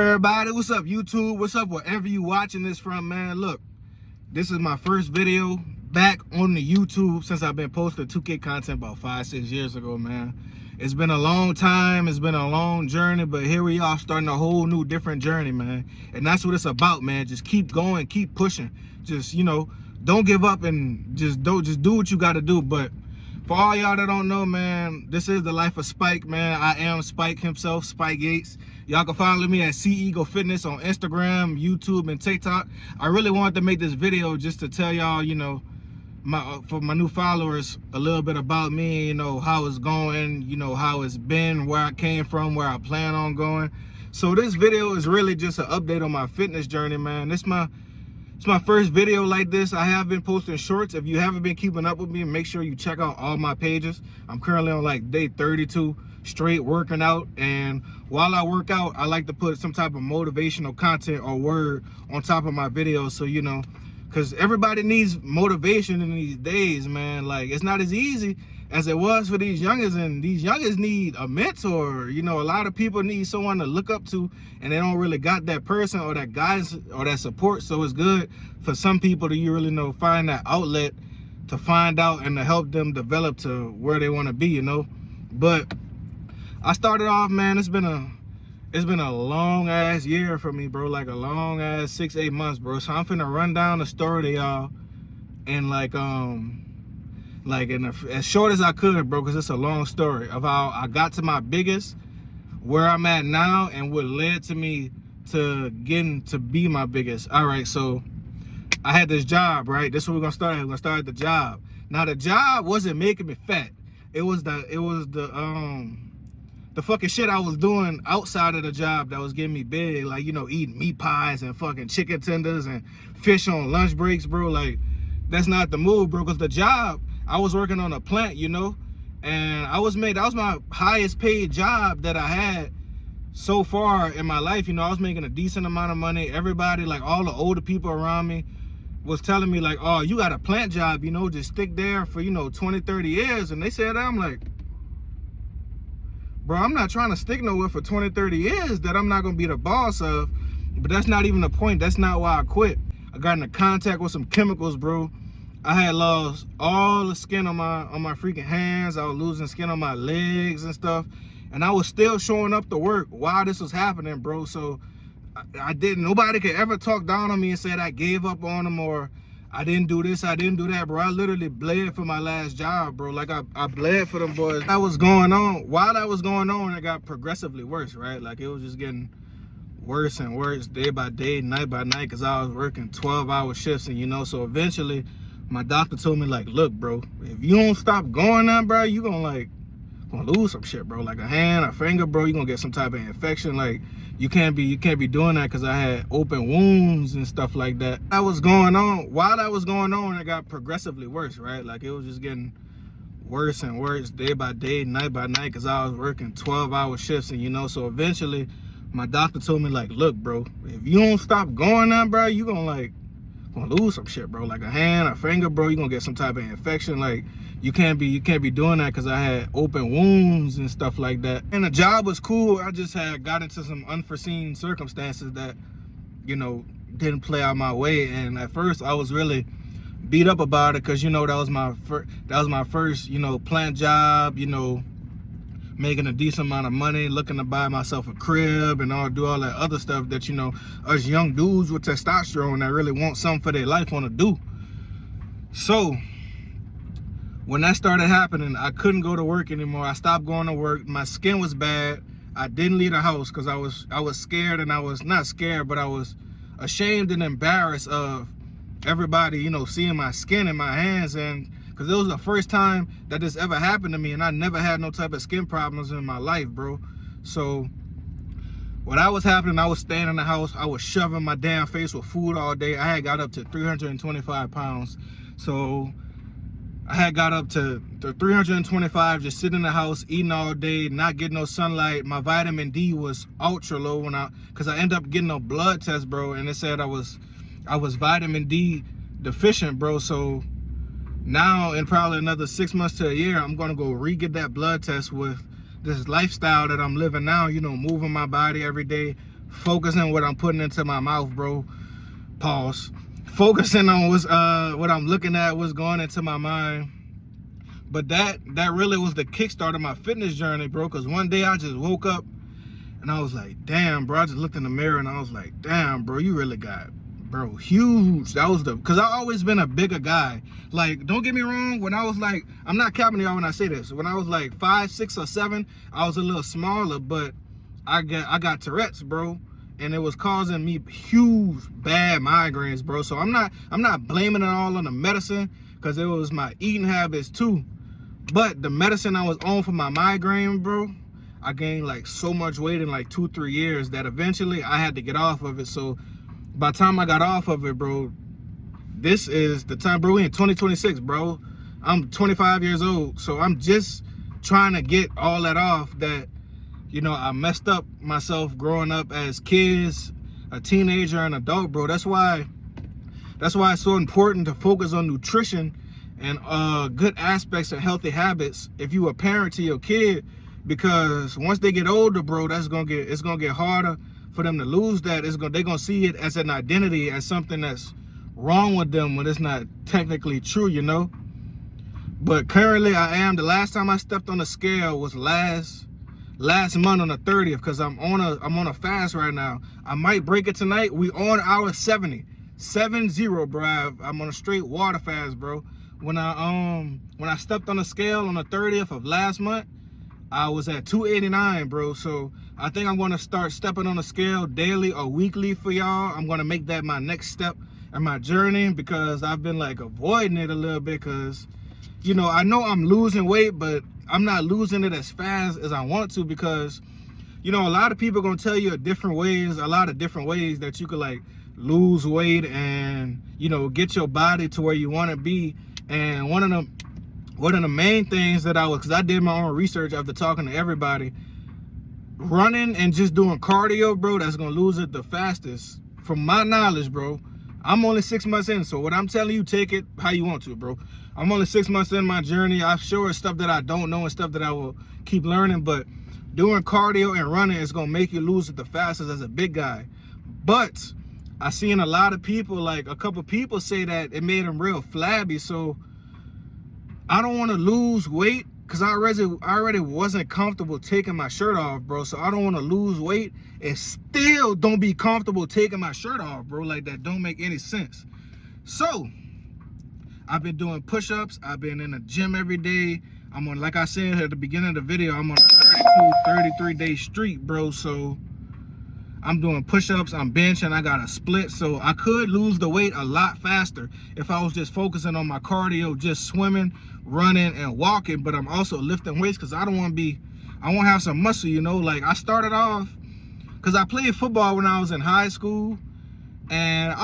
Everybody, what's up YouTube? What's up wherever you watching this from, man? Look, this is my first video back on the YouTube since I've been posting 2K content about 5-6 years ago, man. It's been a long time, it's been a long journey, but here we are starting a whole new different journey, man. And that's what it's about, man. Just keep going, keep pushing. Just, don't give up and just do what you gotta do. But for all y'all that don't know, man, this is the life of Spike, man. I am Spike himself, Spike Yates. Y'all can follow me at C-Eagle Fitness on Instagram, YouTube, and TikTok. I really wanted to make this video just to tell y'all, for my new followers, a little bit about me, how it's going, how it's been, where I came from, where I plan on going. So this video is really just an update on my fitness journey, man. It's my first video like this. I have been posting shorts. If you haven't been keeping up with me, make sure you check out all my pages. I'm currently on like day 32 straight working out, and while I work out, I like to put some type of motivational content or word on top of my videos, so because everybody needs motivation in these days, man. Like, it's not as easy as it was for these youngers, and these youngers need a mentor. A lot of people need someone to look up to, and they don't really got that person or that guidance or that support. So it's good for some people to find that outlet to find out and to help them develop to where they want to be, But I started off, man, it's been a long ass year for me, bro. Like a long ass 6-8 months, bro. So I'm finna run down the story to y'all and as short as I could, bro, because it's a long story of how I got to my biggest, where I'm at now, and what led to me to getting to be my biggest. All right, so I had this job, right? This is what we're gonna start at. We're gonna start at the job. Now the job wasn't making me fat. It was the fucking shit I was doing outside of the job that was getting me big, like, eating meat pies and fucking chicken tenders and fish on lunch breaks, bro. Like, that's not the move, bro, because the job, I was working on a plant, and that was my highest paid job that I had so far in my life. I was making a decent amount of money. Everybody, like all the older people around me, was telling me like, oh, you got a plant job, just stick there for 20-30 years. And they said, I'm like, bro, I'm not trying to stick nowhere for 20-30 years that I'm not gonna be the boss of. But that's not even the point. That's not why I quit. I got into contact with some chemicals, bro. I had lost all the skin on my freaking hands. I was losing skin on my legs and stuff, and I was still showing up to work while this was happening, bro. So nobody could ever talk down on me and say that I gave up on them or I didn't do this, I didn't do that, bro. I literally bled for my last job, bro. Like, I bled for them boys. While that was going on, it got progressively worse, right? Like, it was just getting worse and worse day by day, night by night, because I was working 12-hour shifts, and so eventually my doctor told me, like, look, bro, if you don't stop going now, bro, you gonna lose some shit, bro. Like a hand, a finger, bro, you gonna get some type of infection. Like, you can't be doing that, because I had open wounds and stuff like that. While that was going on, it got progressively worse, right? Like, it was just getting worse and worse day by day, night by night, because I was working 12-hour shifts, and so eventually my doctor told me, like, look, bro, if you don't stop going now, bro, you gonna lose some shit, bro. Like a hand, a finger, bro, you gonna get some type of infection. Like, you can't be doing that, because I had open wounds and stuff like that. And the job was cool. I just had got into some unforeseen circumstances that didn't play out my way. And at first I was really beat up about it, because that was my first plant job, making a decent amount of money, looking to buy myself a crib and do all that other stuff that us young dudes with testosterone that really want something for their life want to do. So when that started happening, I couldn't go to work anymore. I stopped going to work. My skin was bad. I didn't leave the house because I was scared, and I was not scared, but I was ashamed and embarrassed of everybody seeing my skin and my hands, and because it was the first time that this ever happened to me, and I never had no type of skin problems in my life, bro. So when that was happening, I was staying in the house. I was shoving my damn face with food all day. I had got up to 325 pounds. So I had got up to 325, just sitting in the house, eating all day, not getting no sunlight. My vitamin D was ultra low because I ended up getting a blood test, bro, and it said I was vitamin D deficient, bro. So now in probably another 6 months to a year, I'm gonna go re-get that blood test with this lifestyle that I'm living now, moving my body every day, focusing what I'm putting into my mouth, bro. Pause. Focusing on what I'm looking at, what's going into my mind. But that really was the kickstart of my fitness journey, bro. Because one day I just woke up and I was like, damn, bro. I just looked in the mirror and I was like, damn, bro, you really got, bro, huge. That was because I always been a bigger guy. Like, don't get me wrong, when I was like, I'm not capping y'all when I say this. When I was like 5, 6, or 7, I was a little smaller, but I got Tourette's, bro. And it was causing me huge bad migraines, bro. So I'm not blaming it all on the medicine, because it was my eating habits too. But the medicine I was on for my migraine, bro, I gained like so much weight in like 2-3 years that eventually I had to get off of it. So by the time I got off of it, bro, this is the time, bro. We in 2026, bro. I'm 25 years old. So I'm just trying to get all that off that, you know, I messed up myself growing up as kids, a teenager, and adult, bro. That's why it's so important to focus on nutrition and good aspects of healthy habits if you a parent to your kid, because once they get older, bro, it's gonna get harder for them to lose that. They're gonna see it as an identity, as something that's wrong with them when it's not technically true, you know. But currently the last time I stepped on the scale was last month on the 30th, because I'm on a fast right now. I might break it tonight. We on hour 70, bro. I'm on a straight water fast, bro. When I stepped on the scale on the 30th of last month, I was at 289, bro. So I think I'm gonna start stepping on the scale daily or weekly for y'all. I'm gonna make that my next step in my journey, because I've been like avoiding it a little bit, because, you know, I know I'm losing weight, but I'm not losing it as fast as I want to, because, you know, a lot of people are gonna tell you a lot of different ways that you could like lose weight and, you know, get your body to where you want to be. And one of the main things that because I did my own research after talking to everybody, running and just doing cardio, bro, that's gonna lose it the fastest. From my knowledge, bro, I'm only 6 months in, so what I'm telling you, take it how you want to, bro. I'm only 6 months in my journey. I'm sure it's stuff that I don't know and stuff that I will keep learning, but doing cardio and running is gonna make you lose it the fastest as a big guy. But I seen a lot of people, like a couple people, say that it made them real flabby. So I don't want to lose weight, because I already wasn't comfortable taking my shirt off, bro. So I don't want to lose weight and still don't be comfortable taking my shirt off, bro. Like, that don't make any sense. So I've been doing push-ups. I've been in the gym every day. I'm on, like I said at the beginning of the video, I'm on a 33 day streak, bro. So I'm doing push-ups, I'm benching, I got a split. So I could lose the weight a lot faster if I was just focusing on my cardio, just swimming, running, and walking. But I'm also lifting weights, because I want to have some muscle, you know. Like, I started off, because I played football when I was in high school, and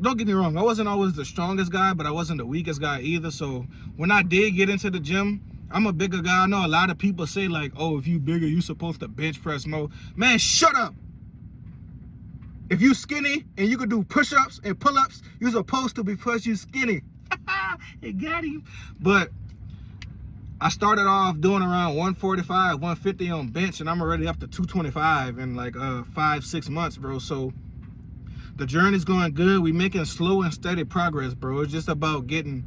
don't get me wrong, I wasn't always the strongest guy, but I wasn't the weakest guy either. So when I did get into the gym, I'm a bigger guy. I know a lot of people say like, oh, if you bigger, you supposed to bench press more. Man, shut up. If you skinny and you could do push-ups and pull-ups, you're supposed to, because you skinny. It got him. But I started off doing around 145, 150 on bench, and I'm already up to 225 in like 5-6 months, bro. So the journey's going good. We making slow and steady progress, bro. It's just about getting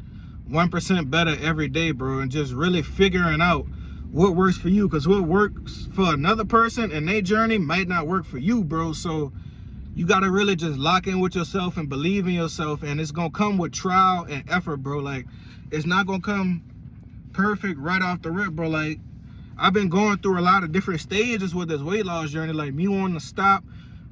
1% better every day, bro, and just really figuring out what works for you, because what works for another person and their journey might not work for you, bro. So you got to really just lock in with yourself and believe in yourself, and it's going to come with trial and effort, bro. Like, it's not going to come perfect right off the rip, bro. Like, I've been going through a lot of different stages with this weight loss journey, like me wanting to stop,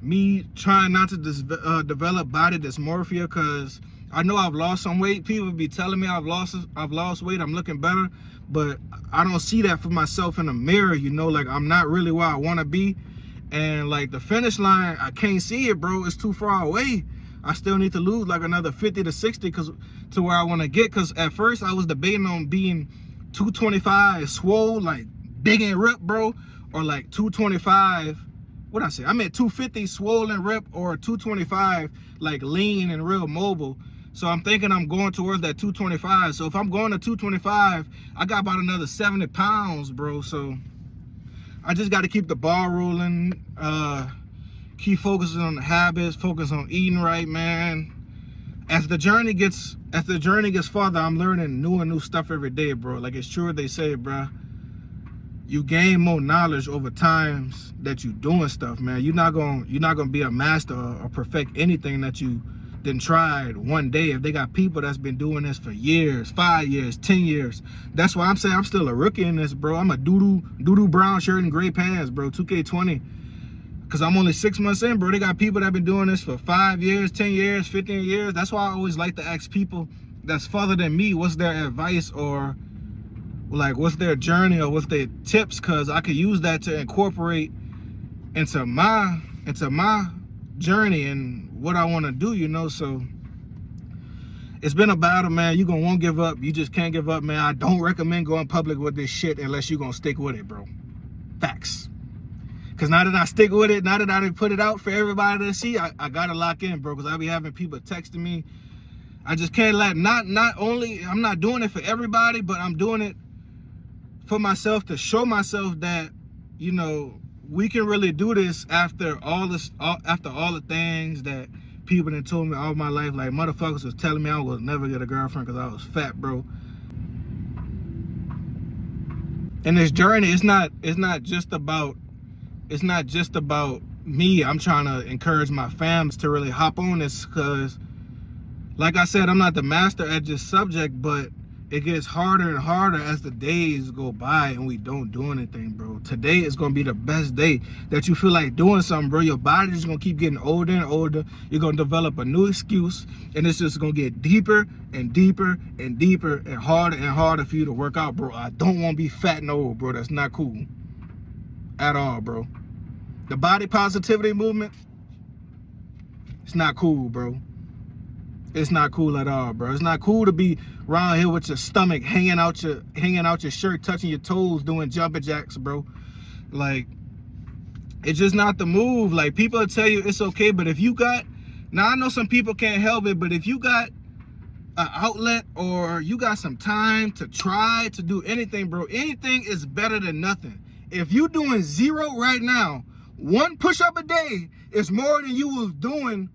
me trying not to develop body dysmorphia, because I know I've lost some weight. People be telling me I've lost weight, I'm looking better, but I don't see that for myself in the mirror, you know. Like, I'm not really where I want to be. And like the finish line, I can't see it, bro. It's too far away. I still need to lose like another 50 to 60 to where I want to get. Because at first I was debating on being 225 swole, like big and ripped, bro, or like 225. What I say? I'm at 250 swole and ripped, or 225 like lean and real mobile. So I'm thinking I'm going towards that 225. So if I'm going to 225, I got about another 70 pounds, bro. So I just got to keep the ball rolling, Keep focusing on the habits, focus on eating right, man. As the journey gets farther, I'm learning new stuff every day, bro. Like, it's true what they say, bro. You gain more knowledge over times that you doing stuff, man. You're not gonna be a master or perfect anything that you didn't tried one day. If they got people that's been doing this for years, 5 years, 10 years, that's why I'm saying I'm still a rookie in this, bro. I'm a doo-doo brown shirt and gray pants, bro. 2K20. Because I'm only 6 months in, bro. They got people that been doing this for 5 years, 10 years, 15 years. That's why I always like to ask people that's farther than me, what's their advice, or like what's their journey, or what's their tips, because I could use that to incorporate into my journey and what I want to do, you know. So it's been a battle, man. You won't give up. You just can't give up, man. I don't recommend going public with this shit unless you're gonna stick with it, bro. Facts. Because now that I stick with it, now that I done put it out for everybody to see, I gotta lock in, bro. Because I be having people texting me. I just can't let, not only, I'm not doing it for everybody, but I'm doing it for myself, to show myself that, you know, we can really do this after all the things that people done told me all my life. Like, motherfuckers was telling me I was never get a girlfriend because I was fat, bro. And this journey, it's not just about me. I'm trying to encourage my fams to really hop on this, because like I said, I'm not the master at this subject, but it gets harder and harder as the days go by and we don't do anything, bro. Today is gonna be the best day that you feel like doing something, bro. Your body is gonna keep getting older and older. You're gonna develop a new excuse, and it's just gonna get deeper and deeper and deeper and harder for you to work out, bro. I don't want to be fat and old, bro. That's not cool at all, bro. The body positivity movement, it's not cool, bro. It's not cool at all, bro. It's not cool to be around here with your stomach hanging out your shirt, touching your toes, doing jumping jacks, bro. Like, it's just not the move. Like, people will tell you it's okay, but if you got, now I know some people can't help it, but if you got an outlet or you got some time to try to do anything, bro, anything is better than nothing. If you doing 0 right now, 1 push-up a day is more than you was doing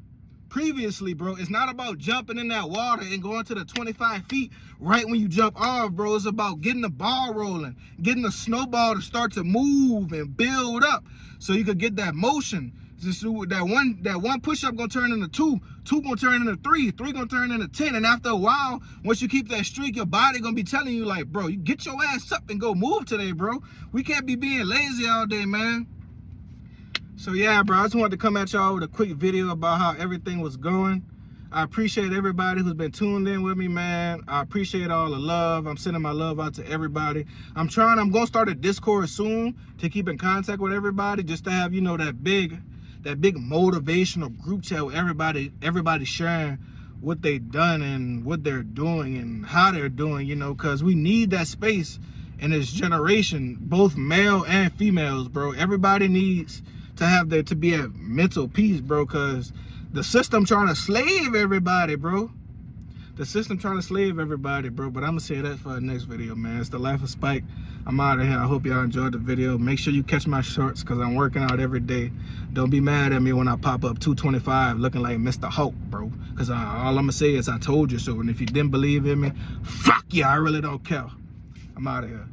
previously, bro. It's not about jumping in that water and going to the 25 feet right when you jump off, bro. It's about getting the ball rolling, getting the snowball to start to move and build up so you could get that motion. Just that one push-up gonna turn into 2, 2 gonna turn into 3, 3 gonna turn into 10, and after a while, once you keep that streak, your body gonna be telling you, like, bro, you get your ass up and go move today, bro. We can't be being lazy all day, man. So yeah, bro, I just wanted to come at y'all with a quick video about how everything was going. I appreciate everybody who's been tuned in with me, man. I appreciate all the love. I'm sending my love out to everybody. I'm gonna start a Discord soon to keep in contact with everybody, just to have, you know, that big motivational group chat with everybody sharing what they done and what they're doing and how they're doing, you know, because we need that space in this generation, both male and females, bro. Everybody needs to be at mental peace, bro, because the system trying to slave everybody, bro. The system trying to slave everybody, bro. But I'm gonna say that for the next video, man. It's the Life of Spike. I'm out of here. I hope y'all enjoyed the video. Make sure you catch my shorts, because I'm working out every day. Don't be mad at me when I pop up 225 looking like Mr. Hulk, bro, because all I'm gonna say is I told you so. And if you didn't believe in me, fuck yeah, I really don't care. I'm out of here.